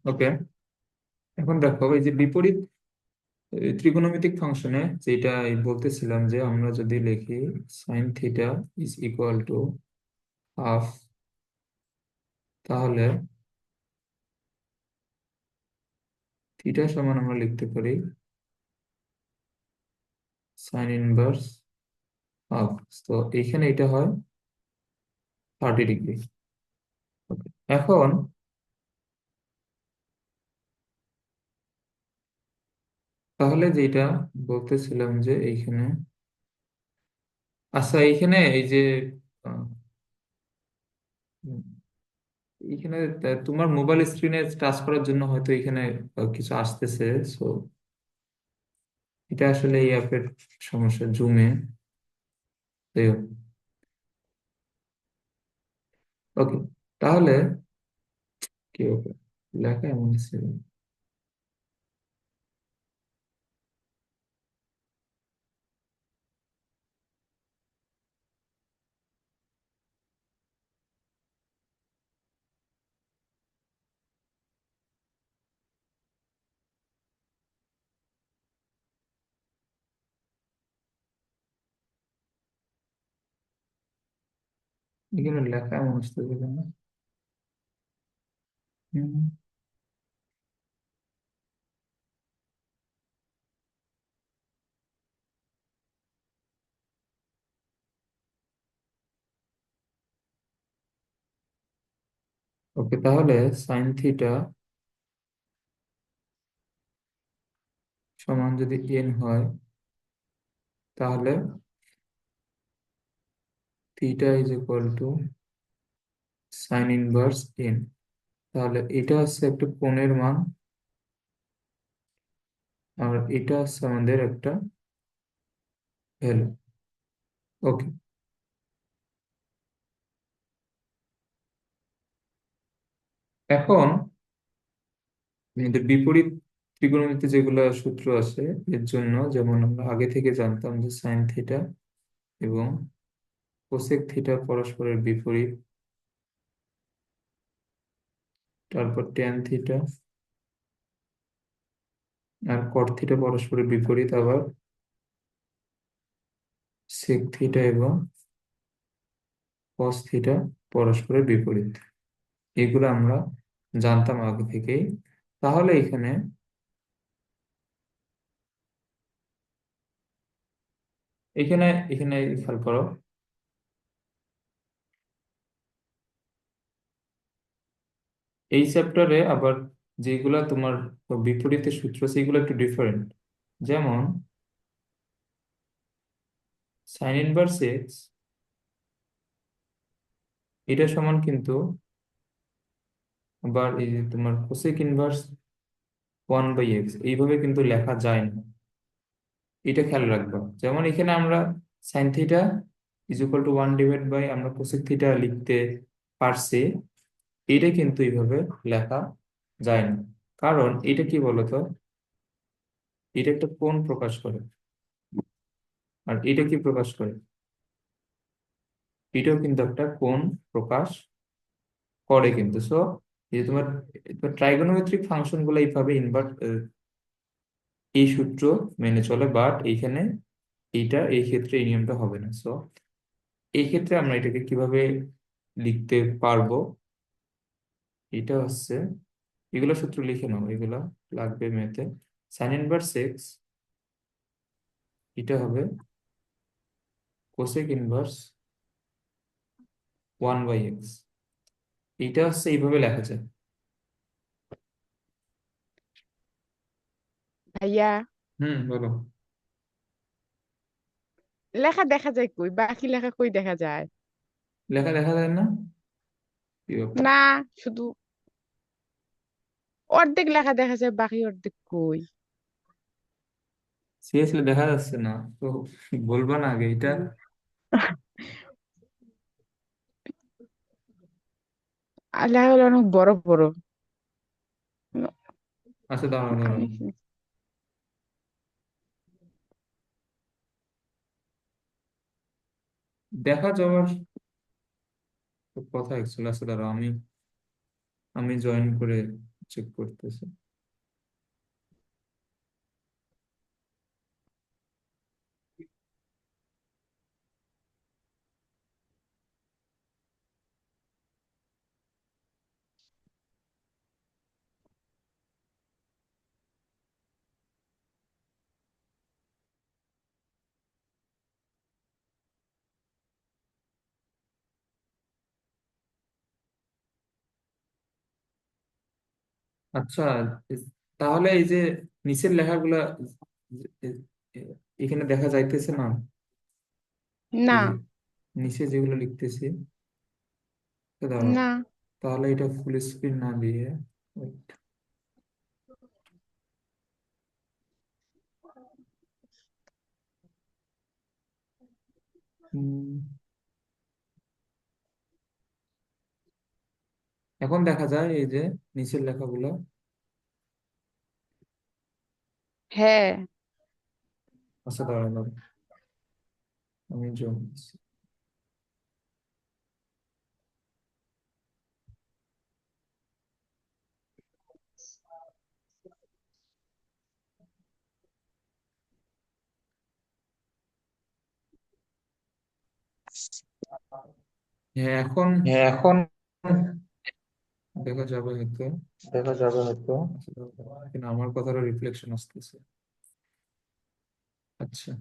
ওকে, এখন দেখো এই যে বিপরীত ত্রিকোণমিতিক ফাংশনে যেটা এই বলতেছিলাম যে আমরা যদি লিখি sign theta is equal to half, তাহলে থিটা সমান আমরা লিখতে পারি সাইন ইনভার্স হাফ। তো এখানে এটা হয় 30 ডিগ্রি। এখন তাহলে যেটা বলতেছিলাম যে এইখানে, আচ্ছা এইখানে এই যে আহ, উম, এইখানে তোমার মোবাইল স্ক্রিনে টাচ করার জন্য হয়তো এখানে কিছু আসতেছে। সো এটা আসলে এই অ্যাপের সমস্যা, জুমে। ওকে, তাহলে কি হবে, লেখা এমন ছিল। এখানে লেখা এমন আসতেছে কেন? ওকে, তাহলে সাইন থিটা সমান যদি এন হয়, তাহলে theta is equal two sign inverse N. তাহলে এটা হচ্ছে একটা কোণের মান, আর এটা হচ্ছে আমাদের একটা ভ্যালু। ওকে, এখন আমাদের বিপরীত ত্রিকোণমিতিতে যেগুলো সূত্র আছে এর জন্য, যেমন আমরা আগে থেকে জানতাম যে সাইন থিটা এবং কোসেক থিটা পরস্পরের বিপরীত, তারপর ট্যান থিটা আর কট থিটা পরস্পরের বিপরীত, আবার সেক থিটা এবং কস থিটা পরস্পরের বিপরীত। এগুলো আমরা জানতাম আগে থেকেই। তাহলে এখানে এখানে এখানে খেয়াল করো, এই চ্যাপ্টারে আবার যেগুলা তোমার বিপরীতে সূত্র সেগুলো একটু ডিফারেন্ট। যেমন সাইন ইনভার্স এক্স, এটা সমান কিন্তু আবার এই যে তোমার কোসেক ইনভার্স 1/x এইভাবে কিন্তু লেখা যায় না। এটা খেয়াল রাখবা। যেমন এখানে আমরা sign theta is equal two 1/, আমরা কোসেক থিটা লিখতে পারছি, এটা কিন্তু এইভাবে লেখা যায় না। কারণ এটা কি বলতো, এটা একটা কোণ প্রকাশ করে, আর এটা কি প্রকাশ করে, এটাও কিন্তু একটা কোণ প্রকাশ করে কিন্তু। সো এই যে তোমার ট্রাইগোনোমেট্রিক ফাংশন গুলো এইভাবে ইনভার্ট, এই সূত্র মেনে চলে, বাট এইখানে এইটা এই ক্ষেত্রে এই নিয়মটা হবে না। সো এই ক্ষেত্রে আমরা এটাকে কিভাবে লিখতে পারবো, এটা হচ্ছে, এগুলো সূত্র লিখে নাও, এগুলা লাগবে মেতে। সাইন ইনভার্স এক্স, এটা হবে কোসেক ইনভার্স 1/x। এটা হচ্ছে এইভাবে লেখা যায়। ভাইয়া, হুম, বলো। লেখা দেখা যায় কই? বাকি লেখা কই দেখা যায়? লেখা দেখা যায় না? কি ব্যাপার? না, শুধু অর্ধেক লেখা দেখা যায়, বাকি অর্ধেক কই? সিরিয়াসলি দেখা যাচ্ছে না তো? বলবা না আগে এটা? আর লেখাগুলো অনেক বড় বড়। আচ্ছা, দাঁড়াও দাঁড়াও, আমি দেখা যাওয়ার কথা অ্যাকচুয়ালি। আচ্ছা দাঁড়াও, আমি আমি জয়েন করে চেক করতেছে। আচ্ছা, তাহলে এই যে নিচের লেখাগুলা এ- এ- এখানে দেখা যাইতেছে না, এই না। যে নিচে যেগুলো লিখতেছি, তো দাঁড়াও, না। তাহলে এটা ফুল স্ক্রিন না দিয়ে wait, হুম, এখন দেখা যায় এই যে নিচের লেখাগুলো। হ্যাঁ। আচ্ছা দাঁড়াও দাঁড়াও, আমি জুম। হ্যাঁ এখন হ্যাঁ এখন দেখা যাবে হয়তো। দেখা যাবে হয়তো। আচ্ছা, দাঁড়াও, কিন্তু আমার কথাটা রিফ্লেকশন আসতেছে। আচ্ছা,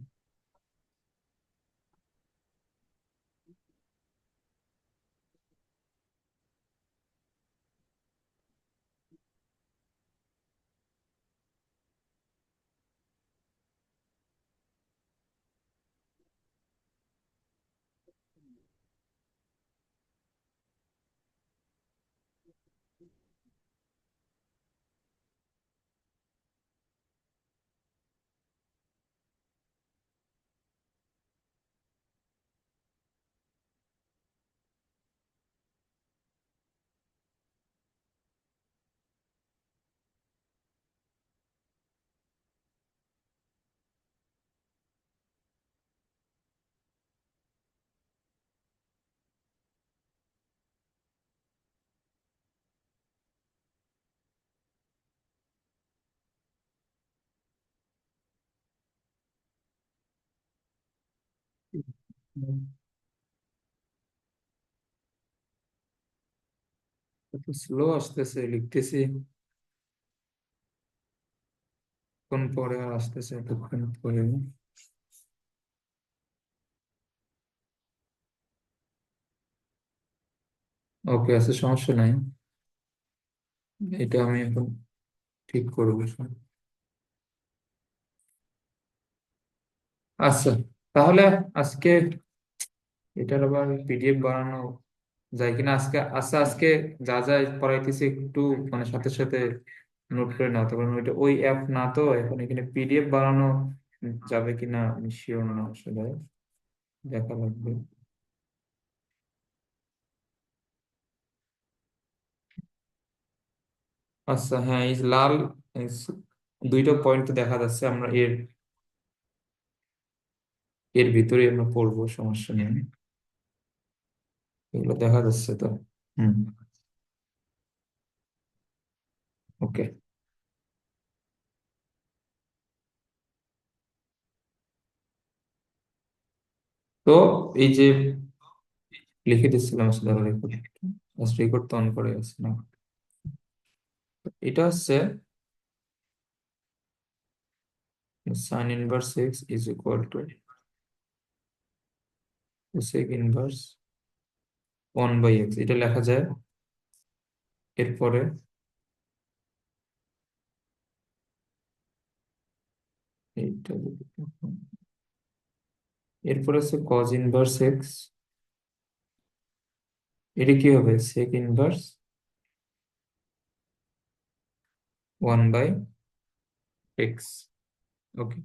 এত স্লো আসতেছে লিখতেছি, কোন পরে আর আসতেছে এতক্ষণ পরে। ওকে, আছে, সমস্যা নাই, এটা আমি এখন ঠিক করবো সব। আচ্ছা, তাহলে আজকে এটার আবার পিডিএফ বানানো যায় কিনা আজকে? আচ্ছা, আজকে যা যা পড়াইতেছি একটু মানে সাথে সাথে নোট করে নাও, তখন ওইটা ওই অ্যাপ না, তো এখন এখানে পিডিএফ বানানো যাবে কিনা আমি শিওর না আসলে, দেখা লাগবে। আচ্ছা হ্যাঁ, এই যে লাল এই দুইটা পয়েন্ট দেখা যাচ্ছে, আমরা এর এর ভিতরে আমরা পড়বো, সমস্যা নেই, এগুলো দেখা যাচ্ছে তো। হুম, ওকে। তো এই যে লিখে দিচ্ছিলাম আসলে, রেকর্ড রেকর্ড তো অন করে আছে না? এটা হচ্ছে sine inverse x is equal to sec inverse 1/x, এটা লেখা যায়। এরপরে এইটা এরপরে হচ্ছে কজ ইনভার্স এক্স, এটা কি হবে? সেক ইনভার্স 1/x। ওকে,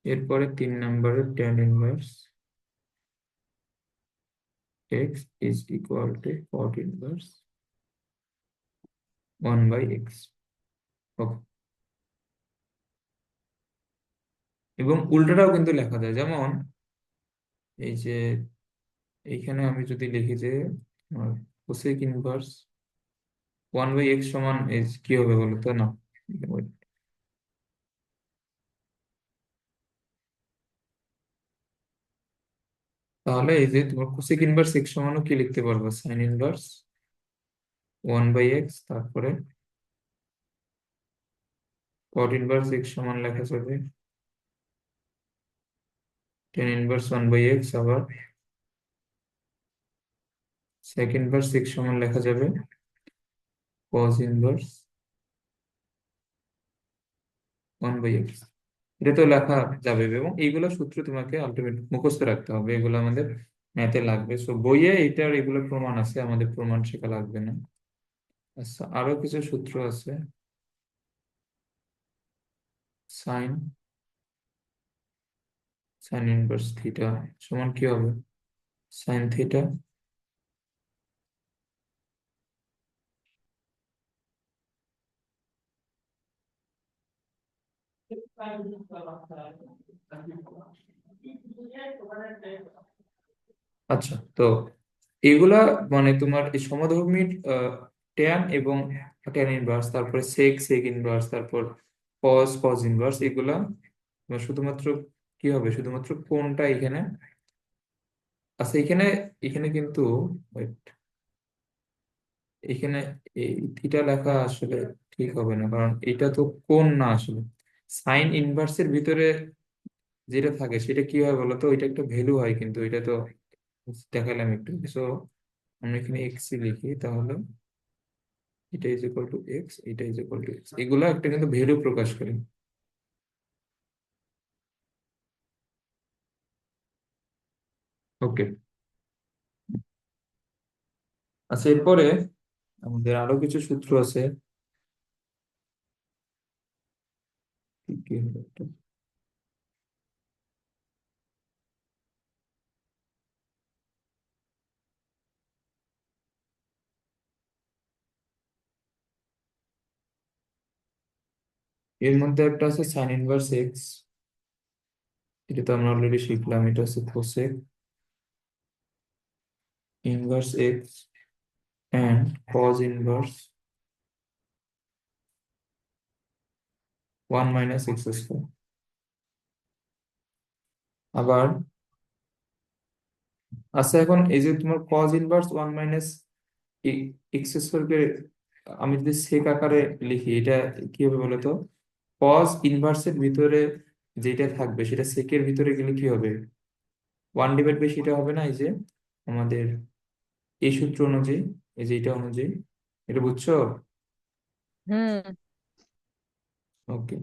এরপরে 3 নম্বরে tan inverse x is equal two caught inverse 1/x। ওকে, এবং উল্টোটাও কিন্তু লেখা যায়, যেমন এই যে এইখানে আমি যদি লিখি যে কোসেক ইনভার্স 1/x সমান কি হবে বলো তো? না, তাহলে এই যে তোমার কোসেক ইনভার্স এক্স সমানও কি লিখতে পারবো, সাইন ইনভার্স 1/x, তারপরে কট ইনভার্স এক্স সমান লেখা যাবে টেন ইনভার্স 1/x, আবার সেক ইনভার্স এক্স সমান লেখা যাবে কস ইনভার্স 1/x। এটা তো লেখা যাবে, এবং এইগুলো সূত্র তোমাকে আলটিমেট মুখস্থ রাখতে হবে, এগুলো আমাদের ম্যাথে লাগবে। সো বইয়ে এটার এগুলো প্রমাণ আছে, আমাদের প্রমাণ শেখা লাগবে না। আচ্ছা, আরো কিছু সূত্র আছে। সাইন সাইন ইনভার্স থিটা সমান কি হবে, সাইন থিটা। আচ্ছা, তো এগুলা মানে তোমার এই সমধর্মীর ট্যান এবং ট্যান ইনভার্স, তারপরে সেক সেক ইনভার্স, তারপর কস কস ইনভার্স, এগুলা তোমার শুধুমাত্র কি হবে, শুধুমাত্র কোনটা এখানে। আচ্ছা, এখানে এখানে কিন্তু wait, এখানে এই থিটা লেখা আসলে ঠিক হবে না, কারণ এটা তো কোণ না আসলে। সাইন ইনভার্সের ভিতরে যেটা থাকে সেটা কি হয় বলতো, এটা একটা ভ্যালু হয়, কিন্তু এটা তো দেখালাম একটু। সো আমরা এখানে এক্স লিখি, তাহলে এটা ইজ ইকুয়াল টু এক্স, এটা ইজ ইকুয়াল টু এক্স, এগুলো একটা কিন্তু ভ্যালু প্রকাশ করে। ওকে। আচ্ছা, এরপরে আমাদের আরো কিছু সূত্র আছে। কি কি হলো একটা? এর মধ্যে একটা আছে সাইন ইনভার্স এক্স, এটা তো আমরা অলরেডি শিখলাম। এটা হচ্ছে cosec inverse x and cos inverse 1 - x²। আবার আচ্ছা, এখন এই যে তোমার কজ ইনভার্স 1 - x²কে আমি যদি সেক আকারে লিখি, এটা কি হবে বলো তো? কজ ইনভার্সের ভিতরে যেটা থাকবে সেটা সেকের ভিতরে গেলে কি হবে, 1/, সেটা হবে না, এই যে আমাদের এই সূত্র অনুযায়ী, এই যে এটা অনুযায়ী। এটা বুঝছো? হুম। ওকে।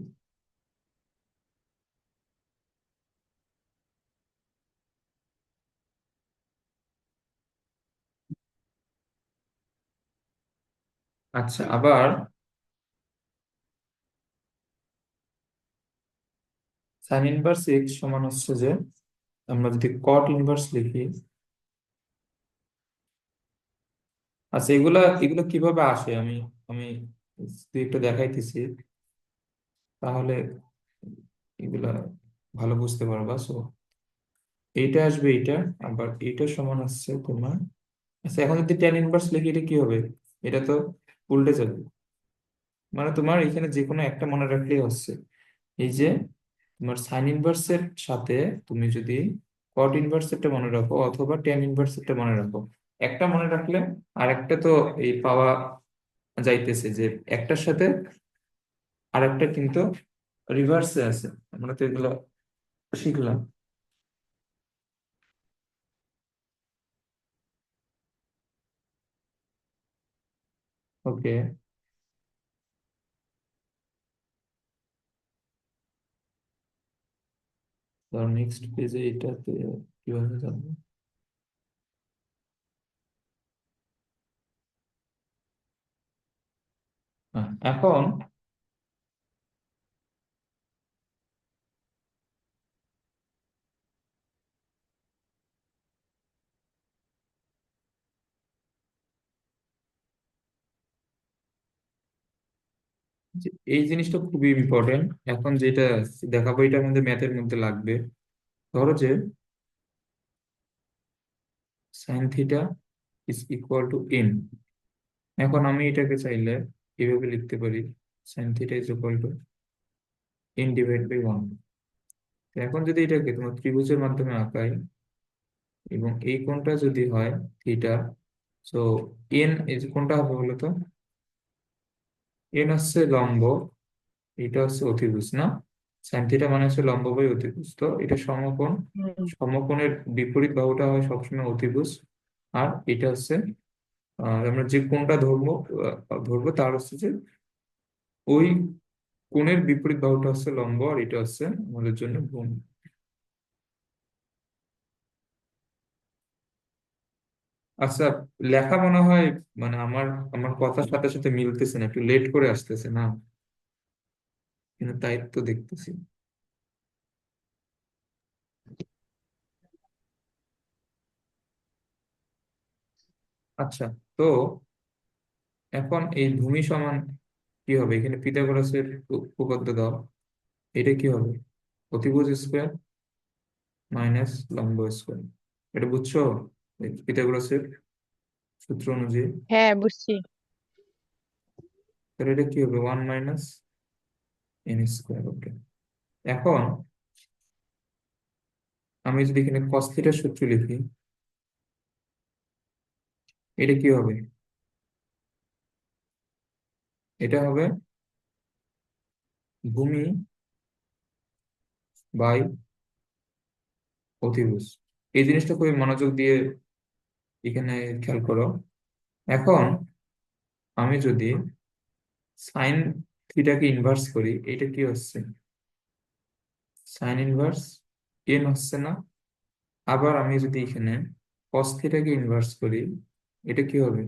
আচ্ছা, আবার সাইন ইনভার্স এক্স সমান হচ্ছে যে, আমরা যদি কট ইনভার্স লিখি। আচ্ছা, এগুলা এগুলো কিভাবে আসে, আমি আমি যদি একটু দেখাইতেছি, তাহলে এগুলা ভালো বুঝতে পারবা। সো এইটা আসবে এইটা, আবার এইটা সমান আসছে তোমার। আচ্ছা, এখন যদি টেন ইনভার্স লিখি, এটা কি হবে, এটা তো উল্টে যাবে। মানে তোমার এখানে যে কোনো একটা মনে রাখলেই হচ্ছে। এই যে তোমার সাইন ইনভার্সের সাথে তুমি যদি কট ইনভার্সেরটা মনে রাখো, অথবা টেন ইনভার্সেরটা মনে রাখো, একটা মনে রাখলে আরেকটা তো এই পাওয়া যাইতেছে, যে একটার সাথে আরেকটা কিন্তু রিভার্সে আছে। আমরা তো এগুলো শিখলাম। ওকে, তো নেক্সট পেজে এটাতে কিভাবে যাবো? হ্যাঁ, এখন এই জিনিসটা খুবই ইম্পর্টেন্ট। এখন যেটা দেখাবো এটা আমাদের ম্যাথের মধ্যে লাগবে। ধরো যে sine theta is equal to n, এখন আমি এটাকে চাইলে এভাবে লিখতে পারি, sine theta is equal to n divide by 1। এখন যদি এটাকে তোমার ত্রিভুজের মাধ্যমে আঁকাই এবং এই কোণটা যদি হয় থিটা, সো এন এই যে কোণটা হবে বলো তো, এন হচ্ছে লম্ব, এটা হচ্ছে অতিভুজ না? সাইন থিটা মানে হচ্ছে লম্ব বাই অতিভুজ, তো এটা সমকোণ। হুম। সমকোণের বিপরীত বাহুটা হয় সবসময় অতিভুজ। আর এটা হচ্ছে আমরা যে কোণটা ধরবো, ধরবো তার হচ্ছে যে ওই কোণের বিপরীত বাহুটা হচ্ছে লম্ব, আর এটা হচ্ছে আমাদের জন্য ভূমি। আচ্ছা, লেখা মনে হয় মানে আমার আমার কথার সাথে সাথে মিলতেছে না, একটু লেট করে আসতেছে না, কিন্তু তাই তো দেখতেছি। আচ্ছা, তো এখন এই ভূমি সমান কি হবে, এখানে পিথাগোরাসের উপপাদ্য দাও, এটা কি হবে? অতিভুজ স্কোয়ার মাইনাস লম্ব স্কোয়ার, এটা বুঝছো? এই পিথাগোরাসের সূত্র অনুযায়ী। হ্যাঁ, বুঝছি। তাহলে এটা কি হবে, 1 - n স্কোয়ার। ওকে, এখন আমি যদি এখানে কস থিটার সূত্র লিখি, এটা কি হবে? এটা হবে ভূমি বাই অতিভুজ। এই জিনিসটা খুবই মনোযোগ দিয়ে এখানে খেয়াল করো। এখন আমি যদি সাইন থিটাকে ইনভার্স করি, এটা কি হচ্ছে, সাইন ইনভার্স এন হচ্ছে না? আবার আমি যদি এখানে কস থিটাকে ইনভার্স করি, এটা কি হবে,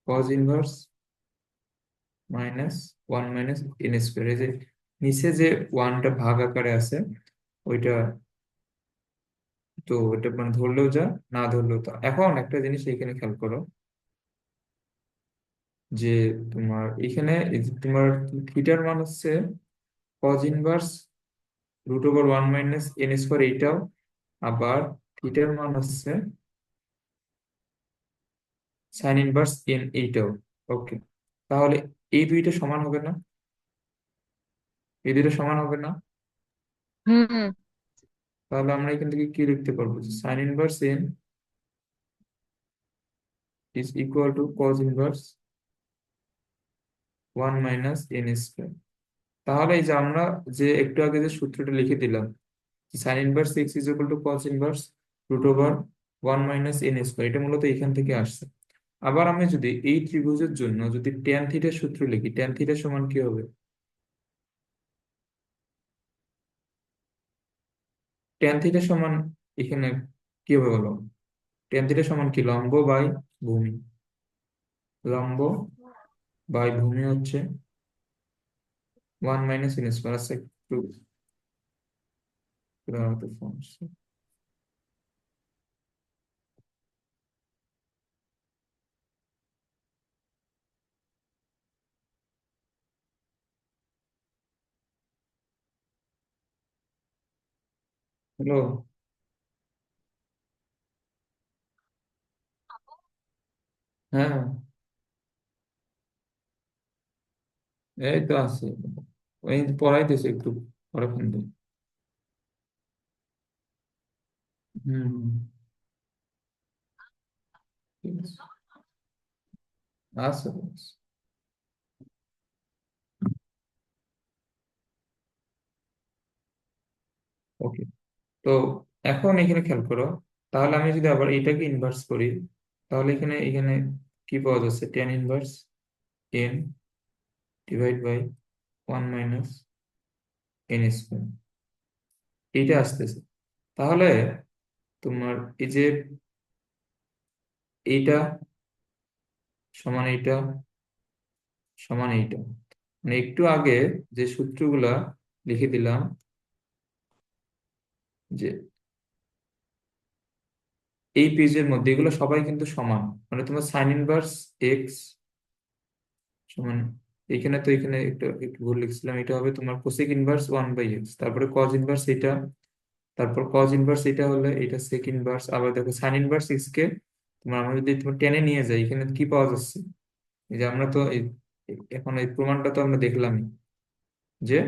কস ইনভার্স -1 - n স্কোয়ার। এই যে নিচে যে ওয়ানটা ভাগ আকারে আছে ওইটা, তো এটা মানে ধরলেও যা, না ধরলেও তা। এখন একটা জিনিস এখানে খেয়াল করো, যে তোমার এখানে এই যে তোমার থিটার মান হচ্ছে কজ ইনভার্স √1 - n স্কোয়ার, এইটাও। আবার থিটার মান হচ্ছে সাইন ইনভার্স এন, এইটাও। ওকে, তাহলে এই দুইটা সমান হবে না? এই দুইটা সমান হবে না? হুম। তাহলে আমরা এখান থেকে কি লিখতে পারবো, sign inverse N is equal two cause inverse 1 - n square. তাহলে এই যে আমরা যে একটু আগে যে সূত্রটা লিখে দিলাম, sign inverse x is equal two cause inverse √1 - n square, এটা মূলত এখান থেকে আসছে। আবার আমি যদি এই ত্রিভুজের জন্য যদি ট্যান থিটার সূত্র লিখি, ট্যান থিটা সমান কি হবে, ট্যান থিটা সমান এখানে কি হবে বলো? ট্যান থিটা সমান কি, লম্ব বাই ভূমি। লম্ব বাই ভূমি হচ্ছে 1 - n স্কোয়ার। আচ্ছা, একটু দাঁড়াতে ফোন আসছে। হ্যালো। হ্যাঁ, এই তো আছে, এই পড়াইতেছে একটু, পরে ফোন দিই। হম, ঠিক আছে, আচ্ছা। ওকে, তো এখন এখানে খেয়াল করো, তাহলে আমি যদি আবার এটাকে ইনভার্স করি, তাহলে এখানে এখানে কি পাওয়া যাচ্ছে, tan inverse n divide by 1 - n square, এইটা আসতেছে। তাহলে তোমার এই যে এইটা সমান এইটা সমান এইটা, মানে একটু আগে যে সূত্রগুলা লিখে দিলাম, যে এই পেজের মধ্যে এগুলো সবাই কিন্তু সমান, মানে তোমার সাইন ইনভার্স এক্স সমান, এখানে তো এখানে একটু একটু ভুল লিখছিলাম, এটা হবে তোমার কোসেক ইনভার্স 1/x, তারপরে কজ ইনভার্স এটা, তারপর কজ ইনভার্স এটা হলে এটা সেক ইনভার্স, আবার দেখো সাইন ইনভার্স এক্স কে আমরা যদি তোমার টেনে নিয়ে যাই, এখানে কি পাওয়া যাচ্ছে? এই যে আমরা তো এখন এই প্রমাণটা তো আমরা দেখলামই, যে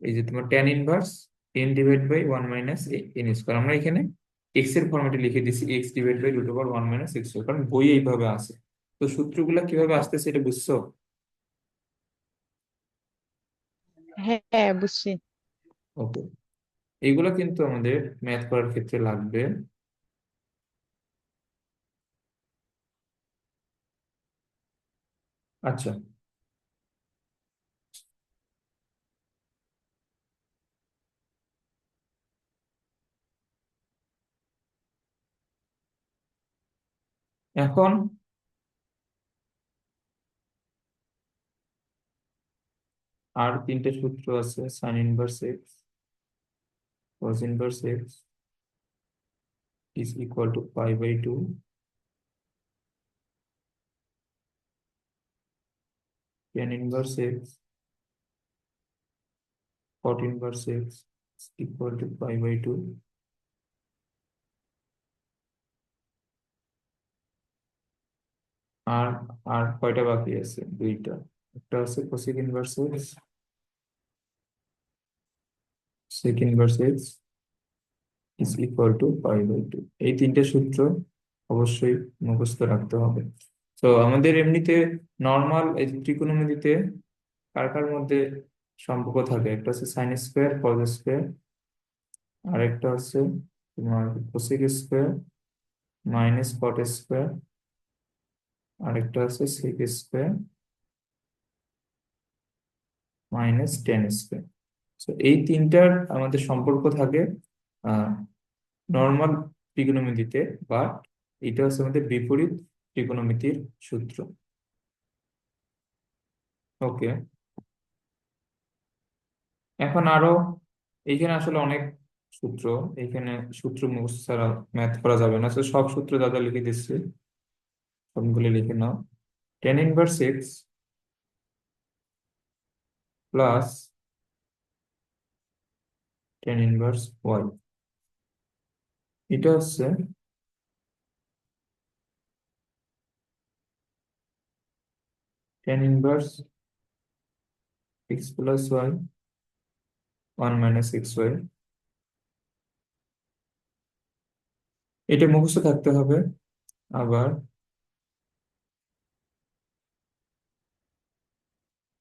এই যে তোমার tan inverse n divide by one minus n square, আমরা এখানে এক্স এর ফর্মেটে লিখে দিছি x divide by root over one minus x square, কারণ বই এইভাবে আছে। তো সূত্রগুলা কিভাবে আসতেছে এটা বুঝছো? হ্যাঁ, বুঝছি। ওকে, এইগুলো কিন্তু আমাদের ম্যাথ করার ক্ষেত্রে লাগবে। আচ্ছা, এখন আর তিনটে সূত্র আছে, sine inverse x, cos inverse x is equal to pi by two, tan inverse x, cot inverse x equal to pi by two. আর আর কয়টা বাকি আছে? দুইটা। একটা আছে cosec inverse x, sec inverse x is equal to pi by two. এই তিনটে সূত্র অবশ্যই মুখস্থ রাখতে হবে। তো আমাদের এমনিতে নর্মাল এই ত্রিকোণমিতিতে কার কার মধ্যে সম্পর্ক থাকে? একটা হচ্ছে সাইন স্কোয়ার কজ স্কোয়ার, আর একটা হচ্ছে তোমার cosec square minus cot square, আর একটা হচ্ছে sec square minus tan square. তো এই তিনটার আমাদের সম্পর্ক থাকে নর্মাল ত্রিকোণমিতিতে, বাট এটা হচ্ছে আমাদের বিপরীত ত্রিকোণমিতির সূত্র। ওকে, এখন আরো এইখানে আসলে অনেক সূত্র, এইখানে সূত্র মুখস্থ ছাড়া ম্যাথ করা যাবে না, তো সব সূত্র দাদা লিখে দিচ্ছি, সবগুলো লিখে নাও। Tan inverse x plus tan inverse y, এটা হচ্ছে tan inverse x plus y one minus x y. এটা মুখস্থ থাকতে হবে। আবার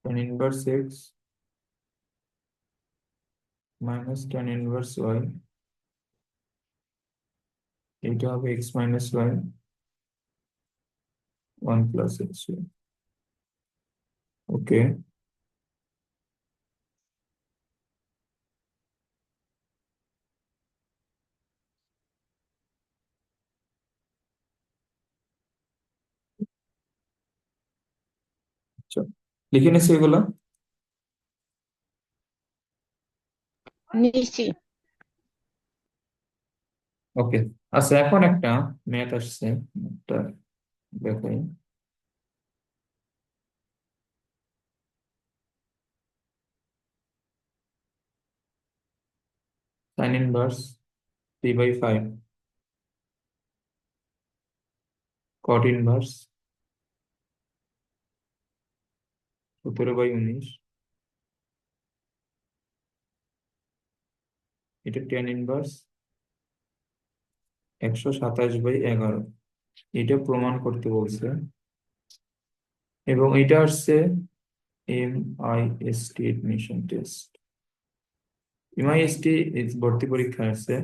tan inverse x minus tan inverse y, এটা হবে x minus y one plus x y. Okay, আচ্ছা, লিখে নিচ্ছি এগুলো। নিশ্চয়ই। ওকে, আচ্ছা, এখন একটা ম্যাথ আসছে, একটা দেখাই। সাইন ইনভার্স 3/5 কট ইনভার্স 17/19, এটা টেন ইনভার্স 127/11, এটা প্রমাণ করতে বলছে। এবং এটা আসছে MIST এডমিশন টেস্ট, MIST ভর্তি পরীক্ষা আসছে।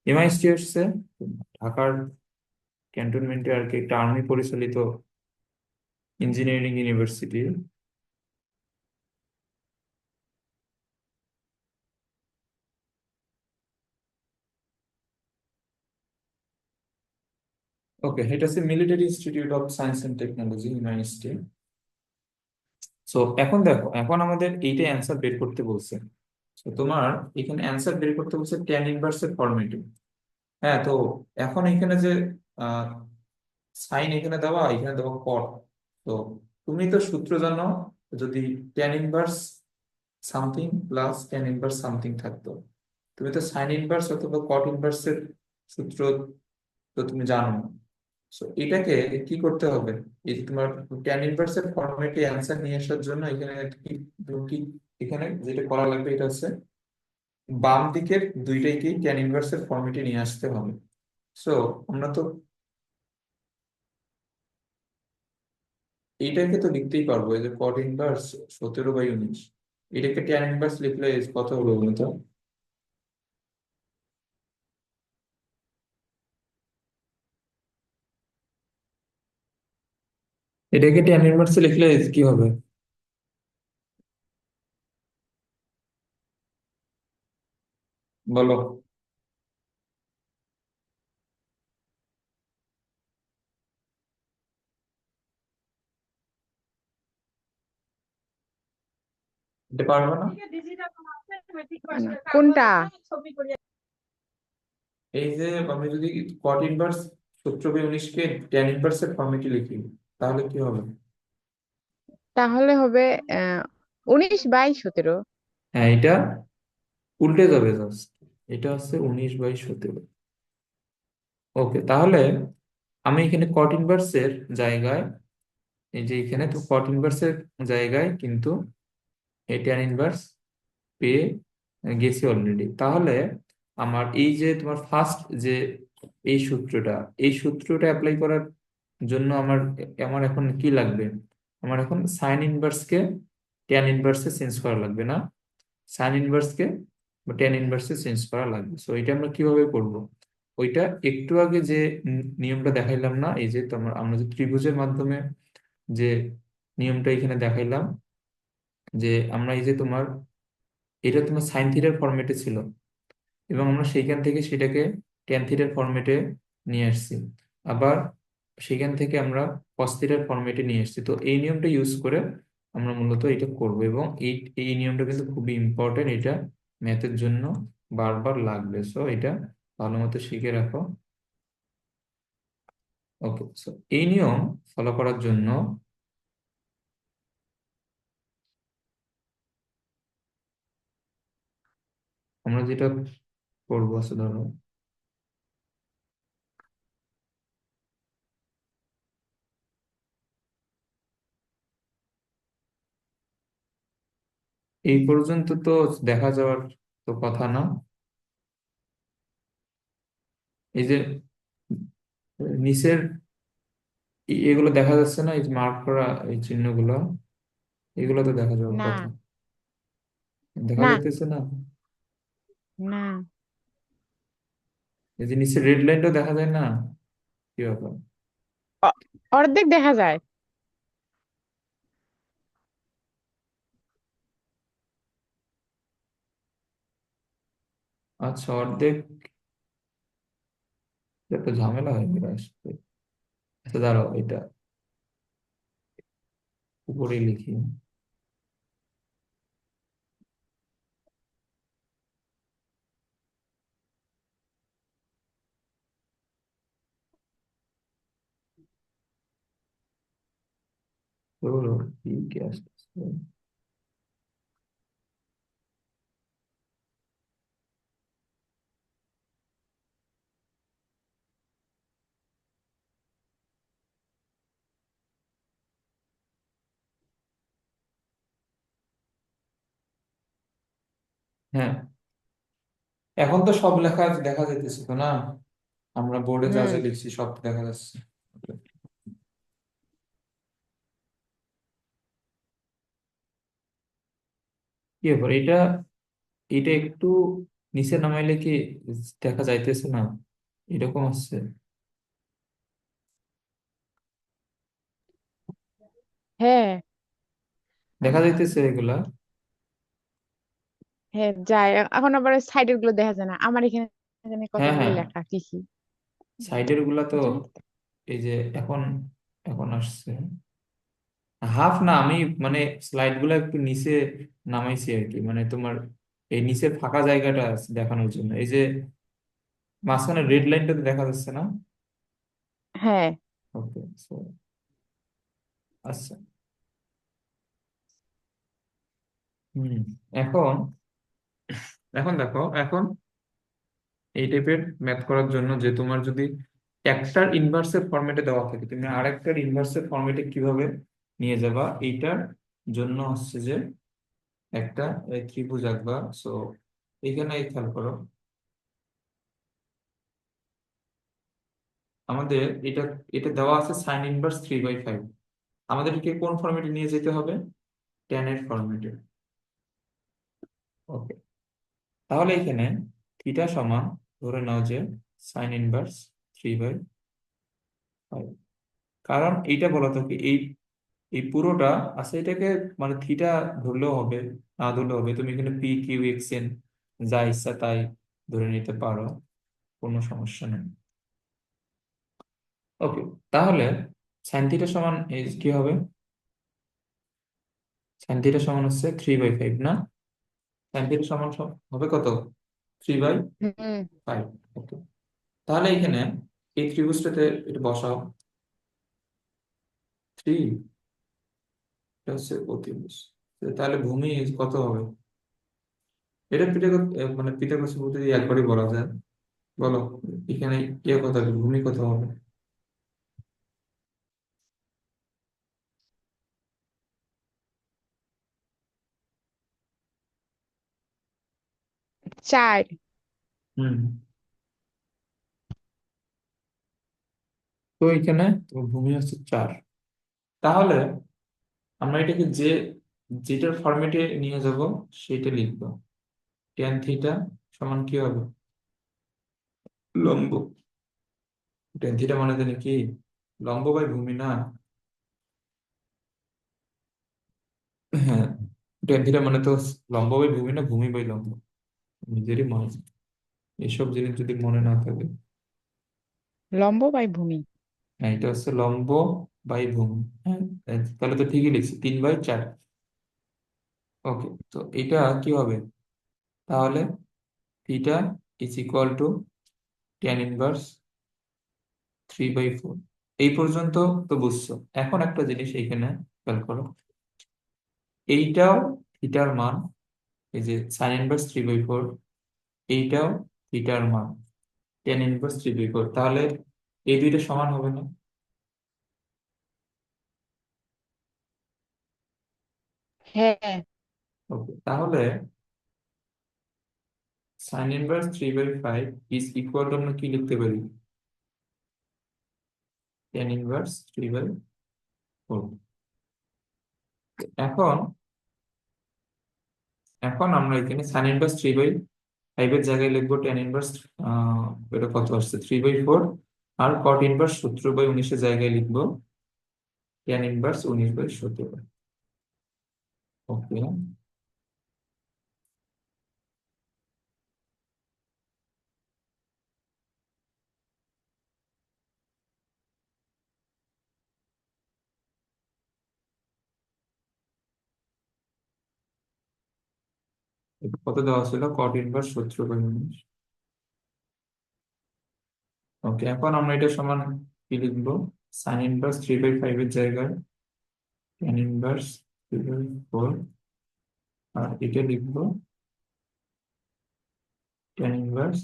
MIST আসছে ঢাকার ক্যান্টনমেন্টে আর কি, একটা আর্মি পরিচালিত ইঞ্জিনিয়ারিং ইউনিভার্সিটি। ওকে, এটা হচ্ছে military institute of science and technology, MIST। So এখন দেখো, এখন আমাদের এইটা অ্যান্সার বের করতে বলছে। তো তোমার এখানে অ্যান্সার বের করতে বলছে ট্যান ইনভার্সের ফরম্যাটে। হ্যাঁ, তো এখন এখানে যে সাইন এখানে দেওয়া, এখানে দেওয়া কট, তো তুমি তো সূত্র জানো, যদি tan inverse something plus tan inverse something থাকতো, তুমি তো সাইন ইনভার্স অথবা কট ইনভার্সের সূত্র তো তুমি জানো। সো এটাকে কি করতে হবে, এই যে তোমার ট্যান ইনভার্সের ফর্মেটে অ্যান্সার নিয়ে আসার জন্য এখানে কি এখানে যেটা করা লাগবে এটা হচ্ছে বাম দিকের দুইটাকেই ট্যান ইনভার্সের ফর্মেটে নিয়ে আসতে হবে। সো আমরা তো এইটাকে তো লিখতেই পারবো, এই যে কট ইনভার্স 17/19, এটাকে ট্যান ইনভার্স লিখলে কত হবে বলো তো? এটাকে ট্যান ইনভার্সে লিখলে কি হবে বলো? এটা পারবে না? কোনটা? এই যে আমি যদি কট ইনভার্স 17/19 কে ট্যান ইনভার্সের ফর্মেটে লিখি তাহলে কি হবে? তাহলে হবে 19/17। হ্যাঁ, এটা উল্টে যাবে জাস্ট। এটা হচ্ছে 19/17। ওকে, তাহলে আমি এখানে কট ইনভার্সের জায়গায়, এই যে এখানে তো কট ইনভার্সের জায়গায় কিন্তু এই ট্যান ইনভার্স পেয়ে গেছি অলরেডি। তাহলে আমার এই যে তোমার ফার্স্ট যে এই সূত্রটা, এই সূত্রটা অ্যাপ্লাই করার জন্য আমার আমার এখন কি লাগবে? আমার এখন সাইন ইনভার্সকে ট্যান ইনভার্সে চেঞ্জ করা লাগবে না, সাইন ইনভার্সকে ট্যান ইনভার্সে চেঞ্জ করা লাগবে। সো এটা আমরা কিভাবে করব? ওইটা একটু আগে যে নিয়মটা দেখাইলাম না, এই যে তোমার আমরা যে ত্রিভুজের মাধ্যমে যে নিয়মটা এখানে দেখাইলাম, যে আমরা এই যে তোমার এটা তোমার সাইন থিটার ফরম্যাটে ছিল এবং আমরা সেইখান থেকে সেটাকে ট্যান থিটার ফরম্যাটে নিয়ে আসছি, আবার সেখান থেকে আমরা কস থিটার ফরম্যাটে নিয়ে আসছি। তো এই নিয়মটা ইউজ করে আমরা মূলত এটা করব, এবং এই এই নিয়মটা কিন্তু খুবই ইম্পর্টেন্ট, এটা ম্যাথের জন্য বারবার লাগবে। সো এটা ভালো মতো শিখে রাখো। ওকে, সো এই নিয়ম ফলো করার জন্য আমরা যেটা করবো আছে, ধরো এই পর্যন্ত তো দেখা যাওয়ার তো কথা না। এই যে নিচের এগুলো দেখা যাচ্ছে না, এই মার্ক করা এই চিহ্নগুলো, এগুলো তো দেখা যাওয়ার না, কথা। দেখা না, যাইতেছে না? না। এই যে নিচের রেড লাইনটাও দেখা যায় না, কি ব্যাপার? অ- অর্ধেক দেখা যায়। আচ্ছা, অর্ধেক, এটা তো ঝামেলা হয়ে গেল আসলে। আচ্ছা দাঁড়াও, এটা উপরে লিখি। ধরো, কি আসতেছে? হ্যাঁ, এখন তো সব লেখা দেখা যাইতেছে তো না? আমরা বোর্ডে যা হুম। যা লিখছি সব দেখা যাচ্ছে। কি ব্যাপার এটা? এটা একটু নিচে নামাইলে কি দেখা যাইতেছে না? এরকম আসছে। হ্যাঁ, দেখা যাইতেছে এগুলা? হ্যাঁ, যায়। এখন আবার সাইডের গুলো দেখা যায় না, আমার এখানে এখানে হ্যাঁ, কতগুলো হ্যাঁ, লেখা কি কি। সাইডের গুলা তো বুঝলি? এই যে এখন এখন আসছে। হাফ না, আমি মানে স্লাইড গুলো একটু নিচে নামাইছি আর কি, মানে তোমার এই নিচের ফাঁকা জায়গাটা দেখানোর জন্য। এই যে মাঝখানে রেড লাইনটা দেখা যাচ্ছে না? হ্যাঁ। ওকে, আচ্ছা। হুম, এখন এখন দেখো, এখন এই টাইপের ম্যাথ করার জন্য যে তোমার যদি একটার ইনভার্সের ফরম্যাটে দেওয়া থাকে, তুমি আরেকটার ইনভার্সের ফরম্যাটে কিভাবে নিয়ে যাবা এইটার জন্য হচ্ছে যে একটা ত্রিভুজ আঁকবা। সো এখানে খেয়াল করো, আমাদের এটা এটা দেওয়া আছে সাইন ইনভার্স 3/5। আমাদেরকে কোন ফরম্যাটে নিয়ে যেতে হবে? ট্যান এর ফরম্যাটে। ওকে, তাহলে এখানে থিটা সমান, ধরে নাও যে সাইন ইনভার্স 3/5। কারণ এইটা বলা থাকে এই এই পুরোটা আছে, এটাকে মানে থিটা ধরলেও হবে, না ধরলেও হবে, তুমি এখানে পি কিউ এক্স এন যা ইচ্ছা তাই ধরে নিতে পারো, কোনো সমস্যা নেই। ওকে, তাহলে সাইন থিটা সমান কি হবে? সাইন থিটা সমান হচ্ছে 3/5 না? সাইন থিটা সমান হবে কত? 3/5। হুম। ওকে, তাহলে এখানে এই ত্রিভুজটাতে এটা বসাও। 3, এটা হচ্ছে অতিভুজ। তাহলে ভূমি কত হবে? এটা মানে পিথাগোরাস উপপাদ্য দিয়ে একবারই বলা যায়। বলো, এখানে ইয়ে কত হবে, ভূমি কত হবে? 4। হুম, তো এখানে তো ভূমি হচ্ছে 4। তাহলে আমরা এটাকে যেটার ফরম্যাটে নিয়ে যাব সেটা লিখবো। ট্যান থিটা সমান কি হবে? লম্ব। ট্যান থিটা মানে জানি কি? লম্ব বাই ভূমি না? হ্যাঁ, ট্যান থিটা মানে তো লম্ব বাই ভূমি না, ভূমি বাই লম্ব। নিজেরই মনে, এসব জিনিস যদি মনে না থাকে। লম্ব বাই ভূমি। হ্যাঁ, এটা হচ্ছে লম্ব বাই ভূমি। হ্যাঁ, তাহলে তো ঠিকই লিখছি, 3/4। ওকে, তো এটা কি হবে তাহলে? Theta is equal two tan inverse 3/4। এই পর্যন্ত তো বুঝছো। এখন একটা জিনিস এইখানে খেয়াল করো, এইটাও থিটার মান, এই যে সাইন ইনভার্স 3/4, এইটাও থিটার মান ট্যান ইনভার্স 3/4, তাহলে এই দুইটা সমান হবে না? হ্যাঁ। ওকে, তাহলে sign inverse 3/5 is equal two আমরা কি লিখতে পারি? Tan inverse 3/4। এখন এখন আমরা এখানে সাইন ইনভার্স 3/5 এর জায়গায় লিখবো ট্যান ইনভার্স, এটা কত আসছে 3/4। আর কট ইনভার্স 17/19 এর জায়গায় লিখবো ট্যান ইনভার্স 19/17। ওকে, কত দেওয়া ছিল? কট ইনভার্স 17/19। ওকে, এখন আমরা এটা সমান কি লিখবো? সাইন ইনভার্স 3/5 এর জায়গায় ট্যান ইনভার্স 3/4, আর এটা লিখবো ট্যান ইনভার্স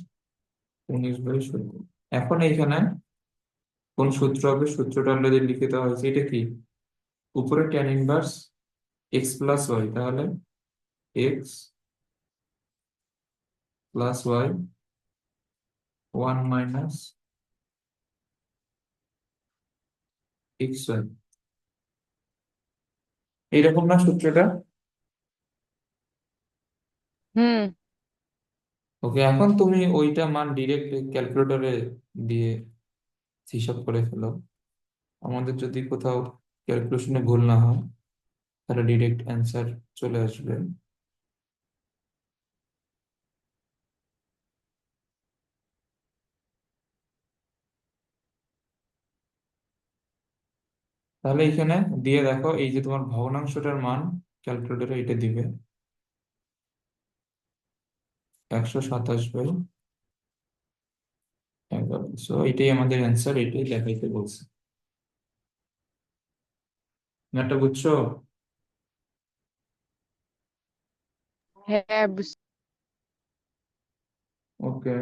19/17। এখন এইখানে কোন সূত্র হবে? সূত্রটা অলরেডি লিখে দেওয়া হয়েছে। এটা কি? উপরে tan inverse x plus y, তাহলে x plus y 1 - x y, এইরকম না সূত্রটা? হুম। ওকে, এখন তুমি ওইটা মান ডিরেক্ট ক্যালকুলেটরে দিয়ে হিসাব করে ফেলো। আমাদের যদি কোথাও ক্যালকুলেশনে ভুল না হয় তাহলে ডিরেক্ট অ্যান্সার চলে আসবে। তাহলে এখানে দিয়ে দেখো, এই যে তোমার ভগ্নাংশটার মান ক্যালকুলেটরে এটা দিবে 127/11। সো এটাই আমাদের অ্যান্সার, এটাই দেখাইতে বলছে। ম্যাথটা বুঝছো? হ্যাঁ, ওকে।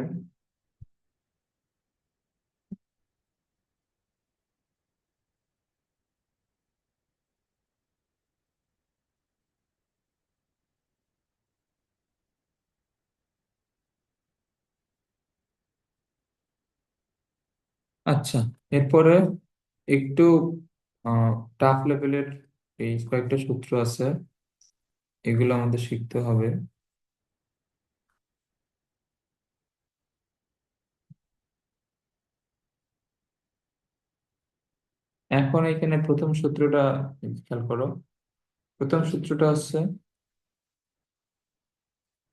আচ্ছা, এরপরে একটু টাফ লেভেলের এই কয়েকটা সূত্র আছে, এগুলো আমাদের শিখতে হবে। এখন এখানে প্রথম সূত্রটা খেয়াল করো। প্রথম সূত্রটা হচ্ছে